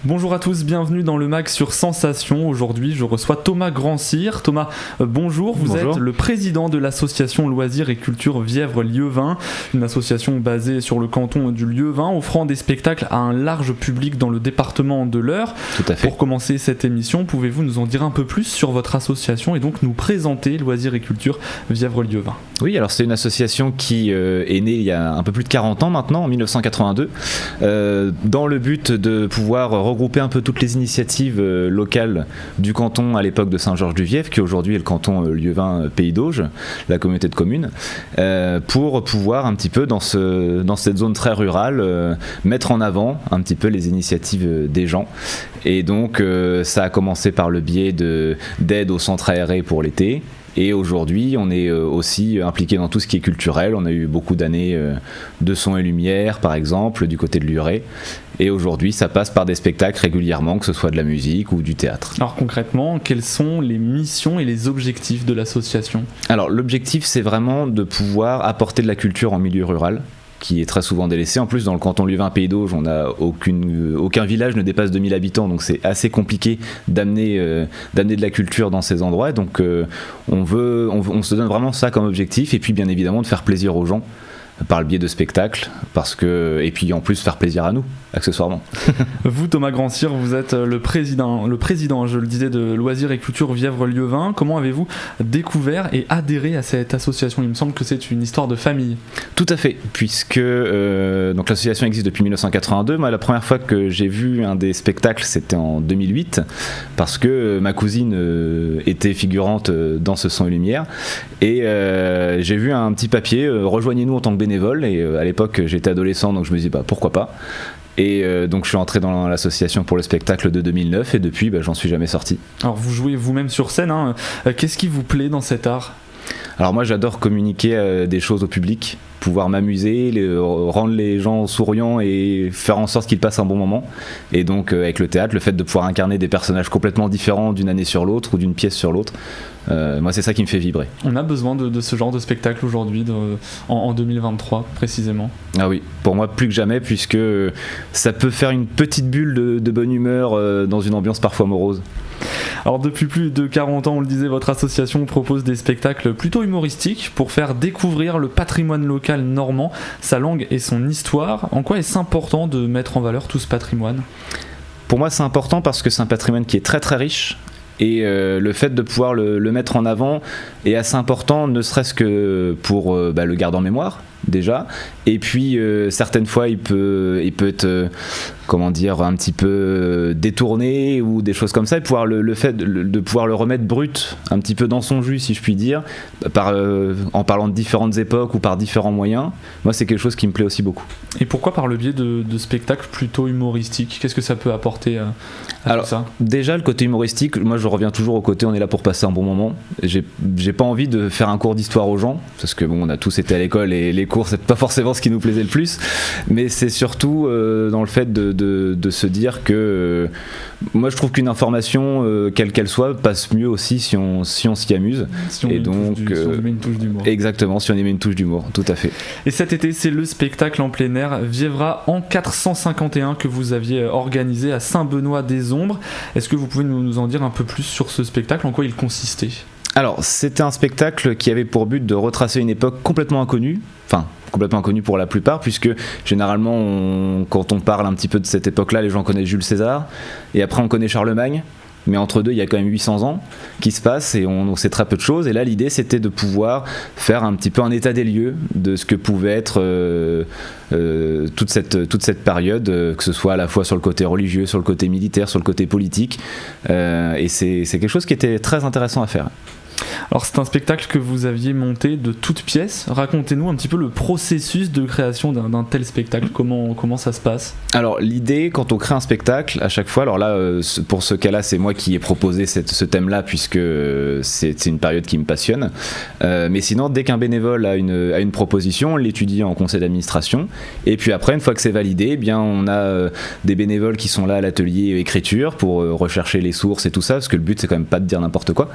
Bonjour à tous, bienvenue dans le MAG sur Sensation. Aujourd'hui, je reçois Thomas Grand-Cyr. Thomas, bonjour. Vous êtes le président de l'association Loisirs et Culture Vièvre-Lieuvin, une association basée sur le canton du Lieuvin, offrant des spectacles à un large public dans le département de l'Eure. Tout à fait. Pour commencer cette émission, pouvez-vous nous en dire un peu plus sur votre association et donc nous présenter Loisirs et Culture Vièvre-Lieuvin? Oui, alors c'est une association qui est née il y a un peu plus de 40 ans maintenant, en 1982, dans le but de pouvoir regrouper un peu toutes les initiatives locales du canton à l'époque de Saint-Georges-du-Vièvre, qui aujourd'hui est le canton Lieuvin Pays d'Auge, la communauté de communes, pour pouvoir un petit peu dans cette zone très rurale mettre en avant un petit peu les initiatives des gens. Et donc ça a commencé par le biais d'aide aux centres aérés pour l'été. Et aujourd'hui, on est aussi impliqué dans tout ce qui est culturel. On a eu beaucoup d'années de son et lumière, par exemple, du côté de Luret. Et aujourd'hui, ça passe par des spectacles régulièrement, que ce soit de la musique ou du théâtre. Alors concrètement, quelles sont les missions et les objectifs de l'association ? Alors l'objectif, c'est vraiment de pouvoir apporter de la culture en milieu rural, qui est très souvent délaissé. En plus, dans le canton Lieuvin Pays d'Auge, on a aucun village ne dépasse 2000 habitants, donc c'est assez compliqué d'amener de la culture dans ces endroits. Donc on se donne vraiment ça comme objectif, et puis bien évidemment de faire plaisir aux gens par le biais de spectacles, et puis en plus faire plaisir à nous, accessoirement. Vous, Thomas Grand-Cyr, vous êtes le président, je le disais, de Loisirs et Culture Vièvre-Lieuvin. Comment avez-vous découvert et adhéré à cette association ? Il me semble que c'est une histoire de famille. Tout à fait, puisque donc l'association existe depuis 1982. Moi, la première fois que j'ai vu un des spectacles, c'était en 2008, parce que ma cousine était figurante dans ce Son et Lumière, et j'ai vu un petit papier, rejoignez-nous en tant que bénévole, et à l'époque j'étais adolescent, donc je me dis pourquoi pas. Et donc je suis entré dans l'association pour le spectacle de 2009, et depuis j'en suis jamais sorti. Alors vous jouez vous-même sur scène, hein. Qu'est-ce qui vous plaît dans cet art ? Alors moi j'adore communiquer des choses au public, pouvoir m'amuser, rendre les gens souriants et faire en sorte qu'ils passent un bon moment. Et donc avec le théâtre, le fait de pouvoir incarner des personnages complètement différents d'une année sur l'autre ou d'une pièce sur l'autre, moi c'est ça qui me fait vibrer. On a besoin de ce genre de spectacle aujourd'hui, en 2023 précisément. Ah oui, pour moi plus que jamais, puisque ça peut faire une petite bulle de bonne humeur dans une ambiance parfois morose. Alors depuis plus de 40 ans, on le disait, votre association propose des spectacles plutôt humoristiques pour faire découvrir le patrimoine local normand, sa langue et son histoire. En quoi est-ce important de mettre en valeur tout ce patrimoine ? Pour moi c'est important parce que c'est un patrimoine qui est très très riche. Et le fait de pouvoir le mettre en avant est assez important, ne serait-ce que pour le garder en mémoire déjà, et puis certaines fois il peut être un petit peu détourné ou des choses comme ça, et pouvoir le fait de pouvoir le remettre brut un petit peu dans son jus, si je puis dire, en parlant de différentes époques ou par différents moyens, moi c'est quelque chose qui me plaît aussi beaucoup. Et pourquoi par le biais de spectacles plutôt humoristiques ? Qu'est-ce que ça peut apporter à tout ça ? Déjà le côté humoristique, moi je reviens toujours au côté on est là pour passer un bon moment. J'ai pas envie de faire un cours d'histoire aux gens, parce que on a tous été à l'école et les cours c'est pas forcément ce qui nous plaisait le plus, mais c'est surtout dans le fait de se dire que moi je trouve qu'une information quelle qu'elle soit passe mieux aussi si on s'y amuse, si on met une touche d'humour. Exactement, si on y met une touche d'humour, tout à fait. Et cet été c'est le spectacle en plein air Vièvra en 451 que vous aviez organisé à Saint-Benoît-des-Ombres. Est-ce que vous pouvez nous en dire un peu plus sur ce spectacle, en quoi il consistait ? Alors, c'était un spectacle qui avait pour but de retracer une époque complètement inconnue pour la plupart, puisque généralement, quand on parle un petit peu de cette époque-là, les gens connaissent Jules César, et après on connaît Charlemagne, mais entre deux, il y a quand même 800 ans qui se passent, et on sait très peu de choses, et là, l'idée, c'était de pouvoir faire un petit peu un état des lieux de ce que pouvait être toute cette période, que ce soit à la fois sur le côté religieux, sur le côté militaire, sur le côté politique, et c'est quelque chose qui était très intéressant à faire. Alors c'est un spectacle que vous aviez monté de toutes pièces. Racontez-nous un petit peu le processus de création d'un tel spectacle. Comment ça se passe ? Alors l'idée, quand on crée un spectacle, à chaque fois, alors là pour ce cas-là c'est moi qui ai proposé ce thème-là, puisque c'est une période qui me passionne, mais sinon dès qu'un bénévole a une proposition, on l'étudie en conseil d'administration, et puis après une fois que c'est validé, eh bien on a des bénévoles qui sont là à l'atelier écriture pour rechercher les sources et tout ça, parce que le but c'est quand même pas de dire n'importe quoi,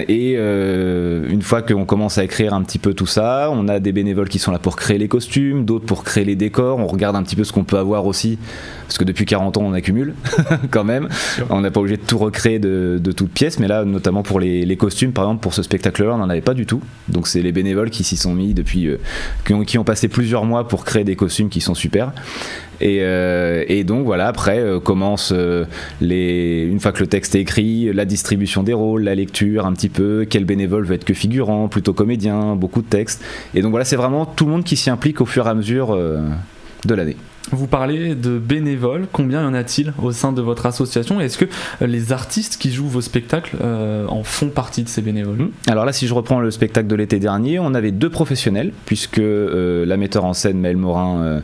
Une fois qu'on commence à écrire un petit peu tout ça, on a des bénévoles qui sont là pour créer les costumes, d'autres pour créer les décors. On regarde un petit peu ce qu'on peut avoir aussi, parce que depuis 40 ans on accumule quand même. On n'est pas obligé de tout recréer de toutes pièces, mais là notamment pour les costumes, par exemple pour ce spectacle-là on n'en avait pas du tout. Donc c'est les bénévoles qui s'y sont mis depuis, qui ont passé plusieurs mois pour créer des costumes qui sont super. Et donc voilà, après commence une fois que le texte est écrit, la distribution des rôles, la lecture un petit peu, quel bénévole veut être que figurant, plutôt comédien, beaucoup de textes. Et donc voilà, c'est vraiment tout le monde qui s'y implique au fur et à mesure de l'année. Vous parlez de bénévoles, combien y en a-t-il au sein de votre association? Est-ce que les artistes qui jouent vos spectacles en font partie de ces bénévoles? Alors là, si je reprends le spectacle de l'été dernier, on avait 2 professionnels, puisque la metteur en scène Maëlle Morin,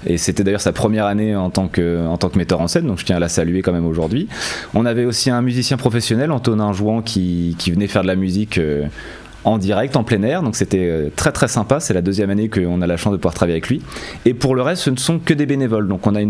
et c'était d'ailleurs sa première année en tant que metteur en scène, donc je tiens à la saluer quand même aujourd'hui. On avait aussi un musicien professionnel, Antonin Jouan, qui venait faire de la musique en direct, en plein air, donc c'était très très sympa. C'est la 2e année qu'on a la chance de pouvoir travailler avec lui. Et pour le reste, ce ne sont que des bénévoles, donc on a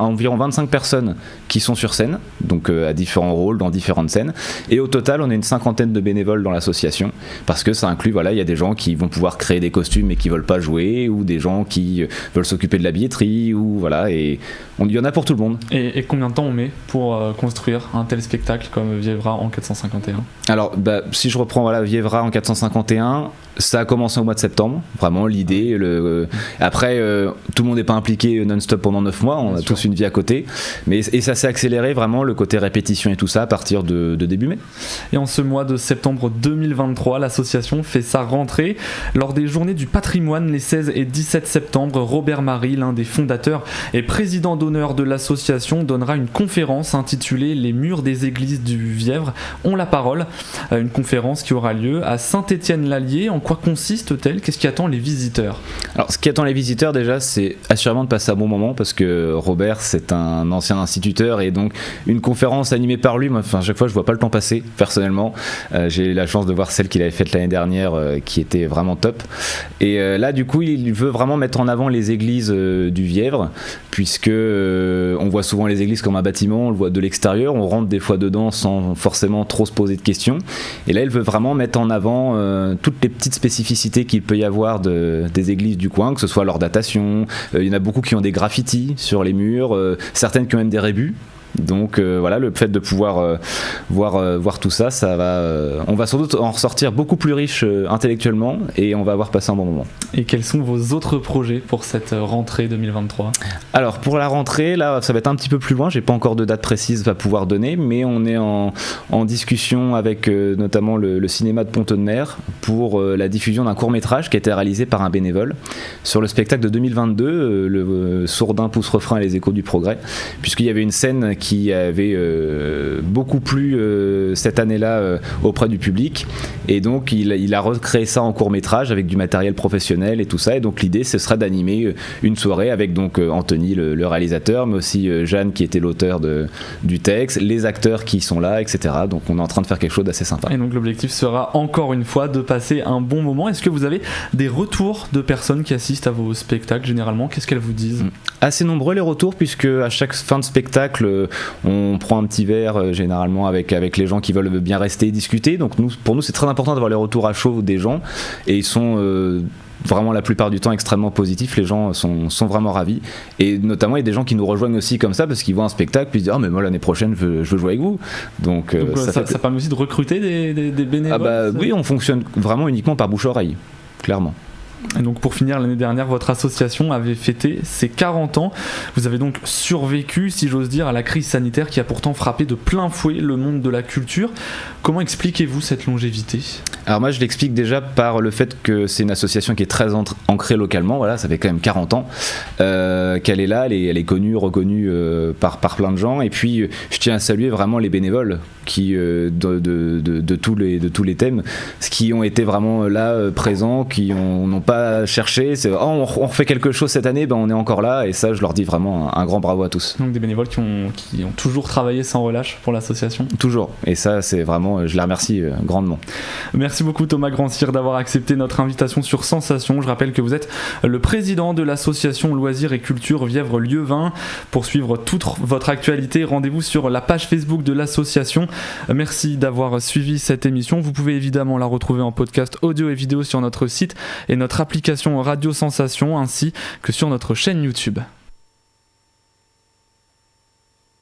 environ 25 personnes qui sont sur scène, donc à différents rôles, dans différentes scènes, et au total on a une 50aine de bénévoles dans l'association, parce que ça inclut, voilà, il y a des gens qui vont pouvoir créer des costumes mais qui veulent pas jouer, ou des gens qui veulent s'occuper de la billetterie, ou voilà, et il y en a pour tout le monde. Et combien de temps on met pour construire un tel spectacle comme Vievra en 451? Alors si je reprends Vievra en 451, ça a commencé au mois de septembre, vraiment l'idée. Après, tout le monde n'est pas impliqué non-stop pendant 9 mois, on a tous une vie à côté, et ça s'est accéléré vraiment, le côté répétition et tout ça, à partir de début mai. Et en ce mois de septembre 2023, l'association fait sa rentrée. Lors des journées du patrimoine, les 16 et 17 septembre, Robert Marie, l'un des fondateurs et président d'honneur de l'association, donnera une conférence intitulée « Les murs des églises du Vièvre ont la parole », une conférence qui aura lieu à Saint-Étienne-l'Allier. En quoi consiste-t-elle? Qu'est-ce qui attend les visiteurs? Alors, ce qui attend les visiteurs, déjà, c'est assurément de passer un bon moment, parce que Robert, c'est un ancien instituteur, et donc une conférence animée par lui, moi, à chaque fois, je vois pas le temps passer, personnellement. J'ai eu la chance de voir celle qu'il avait faite l'année dernière, qui était vraiment top. Et là, du coup, il veut vraiment mettre en avant les églises du Vièvre, puisque on voit souvent les églises comme un bâtiment, on le voit de l'extérieur, on rentre des fois dedans sans forcément trop se poser de questions. Et là, il veut vraiment mettre en avant toutes les petites spécificités qu'il peut y avoir des églises du coin, que ce soit leur datation. Il y en a beaucoup qui ont des graffitis sur les murs, certaines qui ont même des rébus. Donc voilà, le fait de pouvoir voir tout ça, on va sans doute en ressortir beaucoup plus riche intellectuellement, et on va avoir passé un bon moment. Et quels sont vos autres projets pour cette rentrée 2023? Alors pour la rentrée, là ça va être un petit peu plus loin, j'ai pas encore de date précise à pouvoir donner, mais on est en discussion avec notamment le cinéma de Pont-de-Mer pour la diffusion d'un court-métrage qui a été réalisé par un bénévole sur le spectacle de 2022, le Sourdin pousse refrain et les échos du progrès, puisqu'il y avait une scène qui avait beaucoup plu cette année-là auprès du public, et donc il a recréé ça en court-métrage avec du matériel professionnel et tout ça, et donc l'idée ce sera d'animer une soirée avec donc Anthony le réalisateur, mais aussi Jeanne qui était l'auteur du texte, les acteurs qui sont là, etc. Donc on est en train de faire quelque chose d'assez sympa. Et donc l'objectif sera encore une fois de passer un bon moment. Est-ce que vous avez des retours de personnes qui assistent à vos spectacles généralement? Qu'est-ce qu'elles vous disent? Assez nombreux les retours, puisque à chaque fin de spectacle on prend un petit verre généralement avec les gens qui veulent bien rester et discuter. Donc pour nous c'est très important d'avoir les retours à chaud des gens, et ils sont vraiment la plupart du temps extrêmement positifs. Les gens sont vraiment ravis, et notamment il y a des gens qui nous rejoignent aussi comme ça parce qu'ils voient un spectacle puis ils disent mais moi l'année prochaine je veux jouer avec vous. Donc ça permet aussi de recruter des bénévoles. Oui, on fonctionne vraiment uniquement par bouche-oreille, clairement. Et donc pour finir, l'année dernière, votre association avait fêté ses 40 ans. Vous avez donc survécu, si j'ose dire, à la crise sanitaire qui a pourtant frappé de plein fouet le monde de la culture. Comment expliquez-vous cette longévité? Alors moi je l'explique déjà par le fait que c'est une association qui est très ancrée localement, voilà, ça fait quand même 40 ans qu'elle est là, elle est connue, reconnue par plein de gens, et puis je tiens à saluer vraiment les bénévoles qui de tous les thèmes, qui ont été vraiment là, présents, qui n'ont pas cherché, on refait quelque chose cette année, on est encore là, et ça je leur dis vraiment un grand bravo à tous. Donc des bénévoles qui ont toujours travaillé sans relâche pour l'association? Toujours, et ça c'est vraiment, je les remercie grandement. Merci Merci beaucoup Thomas Grand-Cyr d'avoir accepté notre invitation sur Sensation. Je rappelle que vous êtes le président de l'association Loisirs et Culture Vièvre Lieuvin. Pour suivre toute votre actualité, rendez-vous sur la page Facebook de l'association. Merci d'avoir suivi cette émission. Vous pouvez évidemment la retrouver en podcast audio et vidéo sur notre site et notre application Radio Sensation ainsi que sur notre chaîne YouTube.